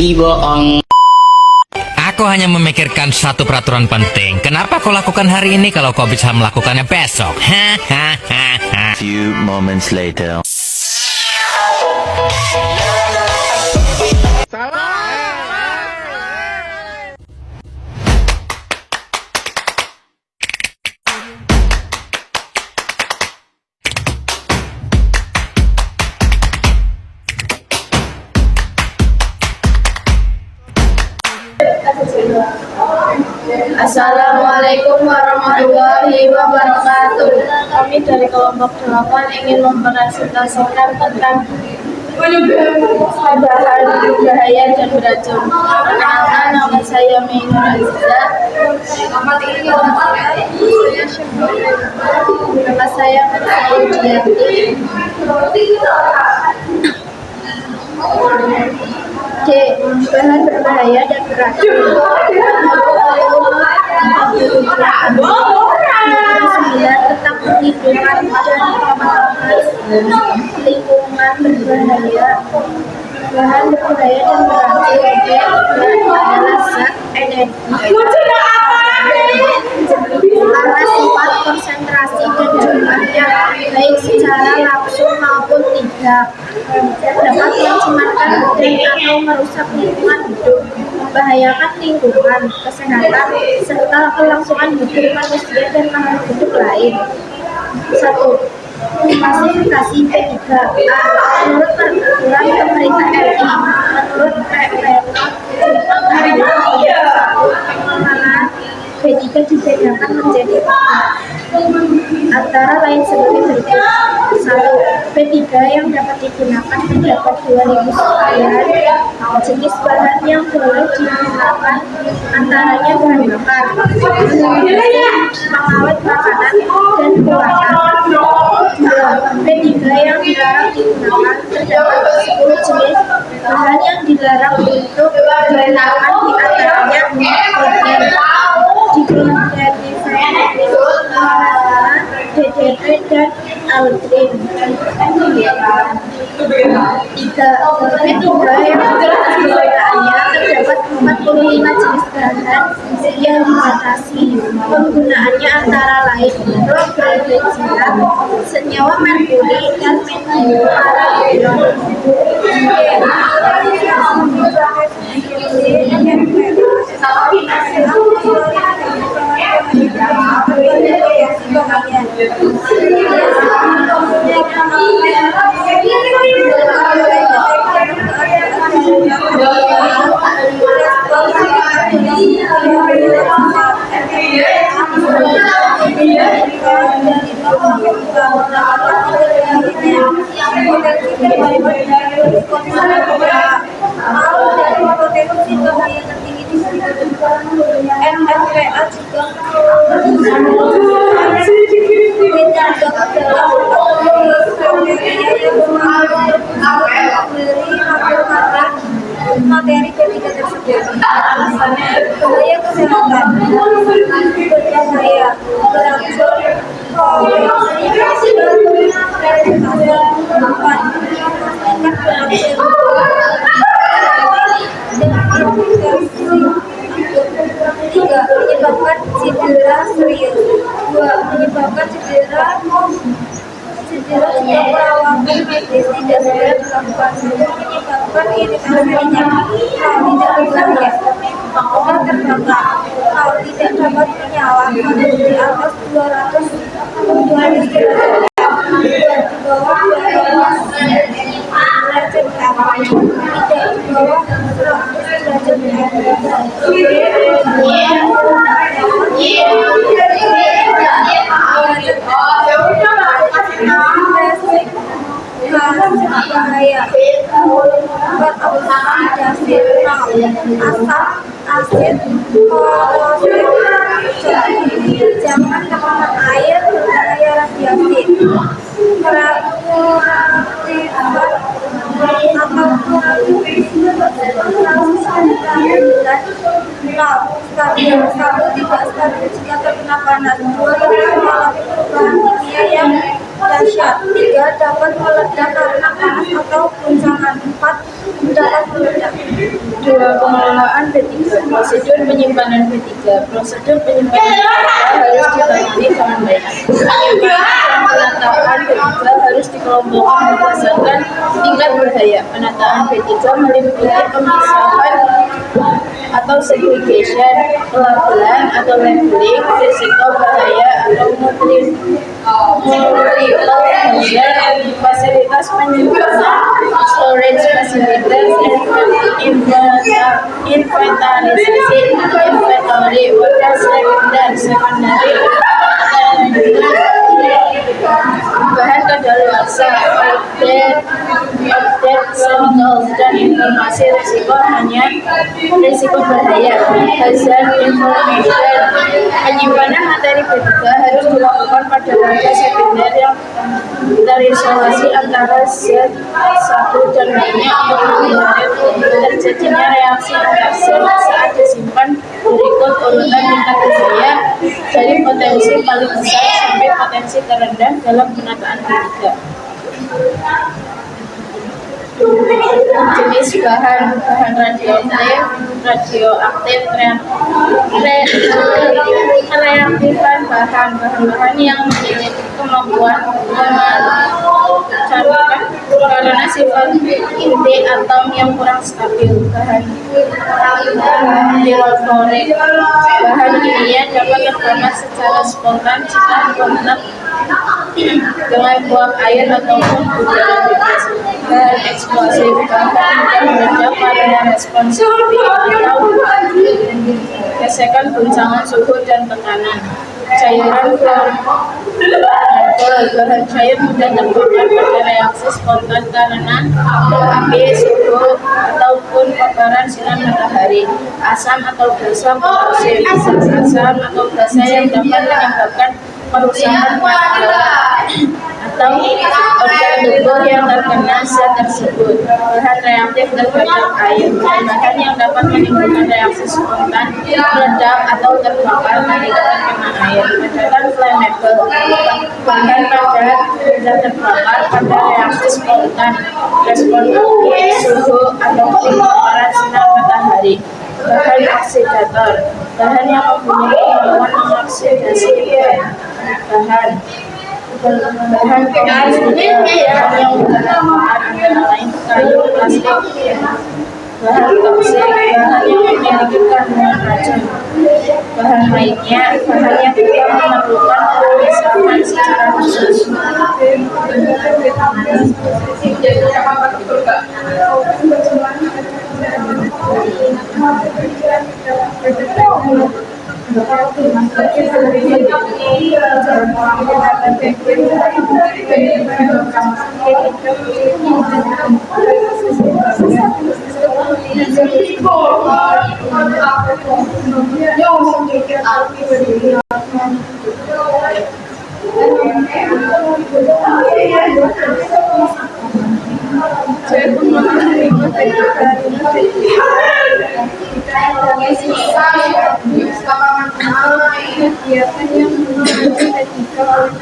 lagi bohong. Aku hanya memikirkan satu peraturan penting. Kenapa kau lakukan hari ini kalau kau bisa melakukannya besok? Hahaha. Few moments later. Assalamualaikum warahmatullahi wabarakatuh. Kami dari kelompok 8 ingin mempresentasikan tentang bahan berbahaya dan beracun. Perkenalkan, nama saya Mainur Azizah. Nama saya Dianti. C. Bahan berbahaya dan beracun. 9 tentang perlindungan dan pengawasan lingkungan berbahaya. Bahan berbahaya dan beracun adalah zat energi karena sifat konsentrasi dan jumlahnya baik secara langsung maupun tidak dapat mencemarkan dan atau merusak lingkungan hidup, membahayakan lingkungan, kesehatan, serta kelangsungan hidup manusia dan makhluk hidup lain. 1. Klasifikasi P3A. Menurut peraturan pemerintah RI, menurut pengelolaan P3 dibedakan menjadi 4, antara lain sebagai berikut. 1. P3 yang dapat digunakan terdapat 2.009 jenis bahan yang boleh digunakan, antaranya bahan bakar, pengawet makanan, dan pewarna. 2. P3 yang dilarang digunakan terdapat 10 jenis bahan yang dilarang untuk digunakan, di antaranya DDT dan aldrin. 3. P3 yang penggunaannya terdapat 45 jenis bahan yang dibatasi penggunaannya, antara lain chlorobenzila, senyawa merkuri, dan methyl. Materi P3 tersebut bahaya kesehatan, berbahaya, beracun, menyebabkan cedera serius. 2. Menyebabkan cedera jika perawatan medis tidak segera dilakukan. 1. Menyebabkan iritasi minyak. Tidak berbahaya. Mudah terbakar. Tidak dapat menyala pada di atas 200 derajat. Di bawah 200 derajat. Tidak di bawah 100 derajat. Bahaya beroksidasi asam asid klorosid, jangan tekanan air, berbahaya radiasi, stabil, tidak stabil jika terkena panas. 2. Mengalami perubahan kimia yang dahsyat. 3. Dapat meledak karena panas atau guncangan. 4. Dapat meledak. Dua, pengelolaan P3. Prosedur penyimpanan P3. Prosedur penyimpanan P3 harus ditangani dengan baik. Penyimpanan dan penataan P3 harus dikelompokkan berdasarkan tingkat bahaya. Penataan P3 meliputi pemisahan atau segregation, pelabelan atau labeling, risiko bahaya atau multiple hazard, fasilitas penyimpanan, storage facilities, inventarisasi, inventory, order secondary, bahan kadaluarsa, update chemicals dan informasi risiko bahaya, hazard information. Penyimpanan materi B3 harus dilakukan pada wadah sekunder yang terisolasi antara zat satu dan lainnya untuk menghindari terjadinya reaksi antar zat saat disimpan. Berikut urutan tingkat bahaya dari potensi paling besar sampai potensi terendah dalam penataan B3. Jenis bahan radioaktif, reaktifan bahan yang memiliki kemampuan memancarkan karena sifat inti atom yang kurang stabil. Bahan piroforik, bahan kimia dapat terbakar secara spontan jika kontak dengan uap air ataupun udara bebas. Bahan eksplosif, bahan yang meledak pada respons atau gesekan guncangan suhu dan tekanan. Cairan bahan cair mudah terbakar pada reaksi spontan karena api, suhu, ataupun paparan sinar matahari. Asam atau basa korosif, asam atau basa yang dapat menyebabkan kerusakan pada atau organ tubuh yang terkena zat tersebut. Bahan reaktif terhadap air, bahan yang dapat menimbulkan reaksi spontan, meledak atau terbakar ketika terkena air. Padatan flammable, bahan padat mudah terbakar pada reaksi spontan, respon api, suhu, ataupun paparan sinar matahari. Bahan oksidator, bahan yang mempunyai kemampuan mengoksidasi bahan penghasil bahan yang bermanfaat antara lain kayu, plastik, bahan toksik, bahan yang memiliki kandungan racun. Bahan lainnya, bahan yang tidak memerlukan pemisahan secara khusus. Kegiatan yang menggunakan etika oleh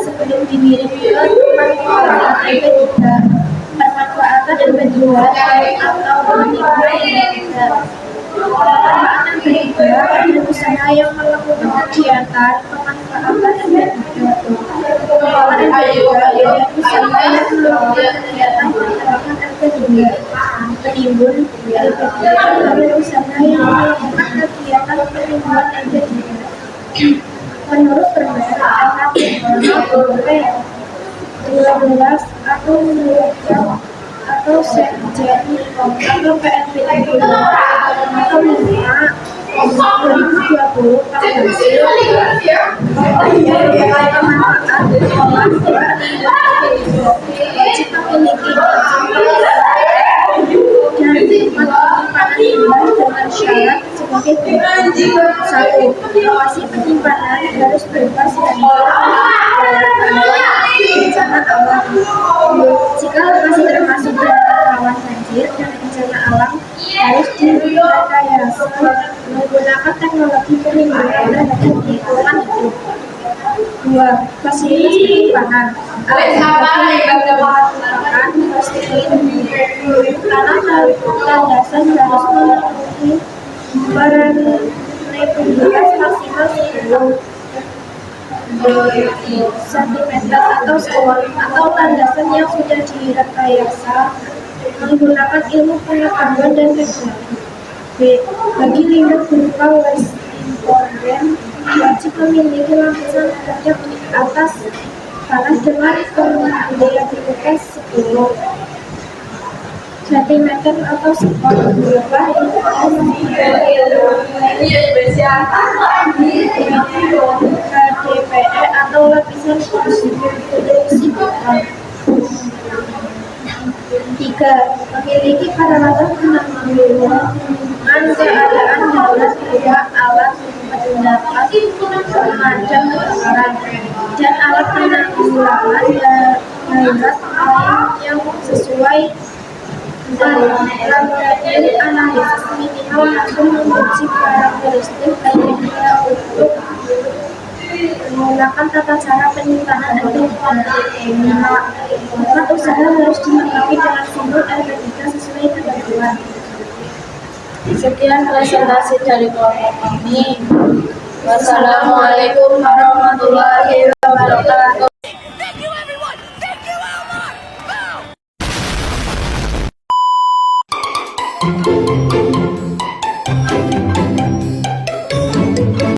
sebelum dikirim ke pemanfaatan dan penjualan atau pemanfaatan B3 pada usaha yang melakukan kegiatan tentang pemanfaatan energi. Pengelolaan energi bisa melakukan kegiatan penerapan energi penimbun LPG melalui usaha yang melakukan kegiatan penimbunan energi. Menurut Permen LKP 12 atau menurutkan atau Sekjen atau PNPT atau 5/2020 pemanfaat wajib memiliki dan penyimpanan limbah dengan syarat sebagai berikut. 1. Lokasi penyimpanan harus bebas dari bencana alam. Jika lokasi termasuk daerah rawan banjir dan bencana alam, harus direkayasa menggunakan teknologi perlindungan terhadap lingkungan hidup. 2. Fasilitas penyimpanan merupakan karena landasan harus memenuhi permeabilitas maksimal 10 cm atau landasan yang sudah direkayasa menggunakan ilmu pengetahuan dan teknologi. B. Bagi limbah berupa waste informan wajib memiliki lapisan pajak di atas tanah dengan permeabilitas 10 cm atau skor berupa HDPE atau lapisan produksi bawah. 3. Memiliki peralatan penanggulangan keadaan darurat berupa alat pendapat pemadam kebakaran dan alat penanggulangan darurat lain yang sesuai laboratorium analisis minimal langsung menguji karakteristik airnya untuk menggunakan tata cara penyimpanan energi. 5. Tempat usaha harus dilengkapi dengan sumber energetika sesuai ketentuan. Sekian presentasi dari kelompok kami. Wassalamualaikum warahmatullahi wabarakatuh.